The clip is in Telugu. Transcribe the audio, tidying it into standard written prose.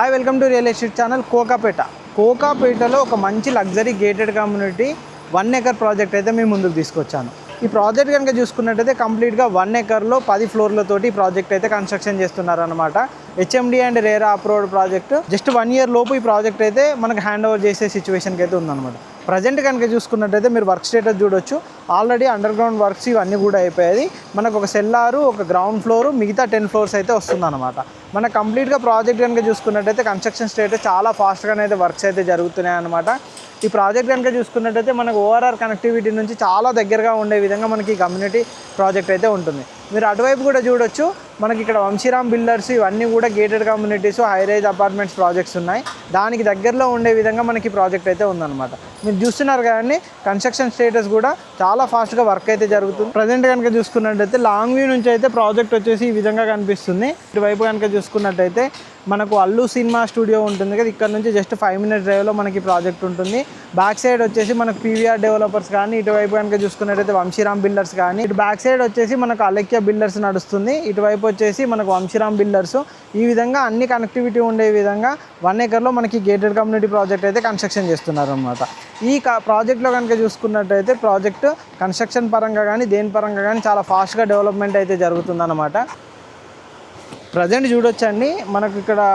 Hi welcome to real estate channel కోకాపేటలో ఒక మంచి luxury gated community 1 acre project అయితే మేము ముందుకు తీసుకొచ్చాను. ఈ ప్రాజెక్ట్ కనుక చూసుకున్నట్టయితే కంప్లీట్గా 1 ఎకర్లో 10 ఫ్లోర్లతోటి ప్రాజెక్ట్ అయితే కన్స్ట్రక్షన్ చేస్తున్నారనమాట. HMD and RERA approved project. Just 1 year లోపు ఈ ప్రాజెక్ట్ అయితే మనకు హ్యాండ్ ఓవర్ చేసే సిచ్యువేషన్కి అయితే ఉందన్నమాట. ప్రజెంట్ కనుక చూసుకున్నట్టయితే మీరు వర్క్ స్టేటస్ చూడొచ్చు. ఆల్రెడీ అండర్ గ్రౌండ్ వర్క్స్ ఇవన్నీ కూడా అయిపోయాయి. మనకు ఒక సెల్లారు, ఒక గ్రౌండ్ ఫ్లోర్, మిగతా 10 ఫ్లోర్స్ అయితే వస్తుందన్నమాట. మనకు కంప్లీట్గా ప్రాజెక్ట్ కనుక చూసుకున్నట్టయితే కన్స్ట్రక్షన్ స్టేటస్ చాలా ఫాస్ట్గానే అయితే వర్క్స్ అయితే జరుగుతున్నాయి అన్నమాట. ఈ ప్రాజెక్ట్ కనుక చూసుకున్నట్టయితే మనకు ఓఆర్ఆర్ కనెక్టివిటీ నుంచి చాలా దగ్గరగా ఉండే విధంగా మనకి ఈ కమ్యూనిటీ ప్రాజెక్ట్ అయితే ఉంటుంది. మీరు అటువైపు కూడా చూడొచ్చు. మనకి ఇక్కడ వంశీరామ్ బిల్డర్స్ ఇవన్నీ కూడా gated communities, high rise apartments projects ఉన్నాయి. దానికి దగ్గరలో ఉండే విధంగా మనకి ప్రాజెక్ట్ అయితే ఉందన్నమాట. మీరు చూస్తున్నారు కానీ కన్స్ట్రక్షన్ స్టేటస్ కూడా చాలా ఫాస్ట్గా వర్క్ అయితే జరుగుతుంది. ప్రజెంట్ కనుక చూసుకున్నట్టయితే లాంగ్ వ్యూ నుంచి అయితే ప్రాజెక్ట్ వచ్చేసి ఈ విధంగా కనిపిస్తుంది. ఇటువైపు కనుక చూసుకున్నట్టయితే మనకు అల్లు సినిమా స్టూడియో ఉంటుంది కదా, ఇక్కడ నుంచి జస్ట్ 5 minutes డ్రైవ్లో మనకి ప్రాజెక్ట్ ఉంటుంది. బ్యాక్ సైడ్ వచ్చేసి మనకు పీవీఆర్ డెవలపర్స్ కానీ, ఇటువైపు కనుక చూసుకున్నట్టయితే వంశీరామ్ బిల్డర్స్ కానీ, ఇటు బ్యాక్ సైడ్ వచ్చేసి మనకు అలెక్య బిల్డర్స్ నడుస్తుంది. ఇటువైపు వచ్చేసి మనకు వంశీరామ్ బిల్డర్స్. ఈ విధంగా అన్ని కనెక్టివిటీ ఉండే విధంగా 1 ఎకర్లో మనకి గేటెడ్ కమ్యూనిటీ ప్రాజెక్ట్ అయితే కన్స్ట్రక్షన్ చేస్తున్నారు అనమాట. ఈ ప్రాజెక్ట్లో కనుక చూసుకున్నట్టయితే ప్రాజెక్ట్ కన్స్ట్రక్షన్ పరంగా కానీ దేని పరంగా కానీ చాలా ఫాస్ట్గా డెవలప్మెంట్ అయితే జరుగుతుందన్నమాట. ప్రజెంట్ చూడొచ్చండి, మనకు ఇక్కడ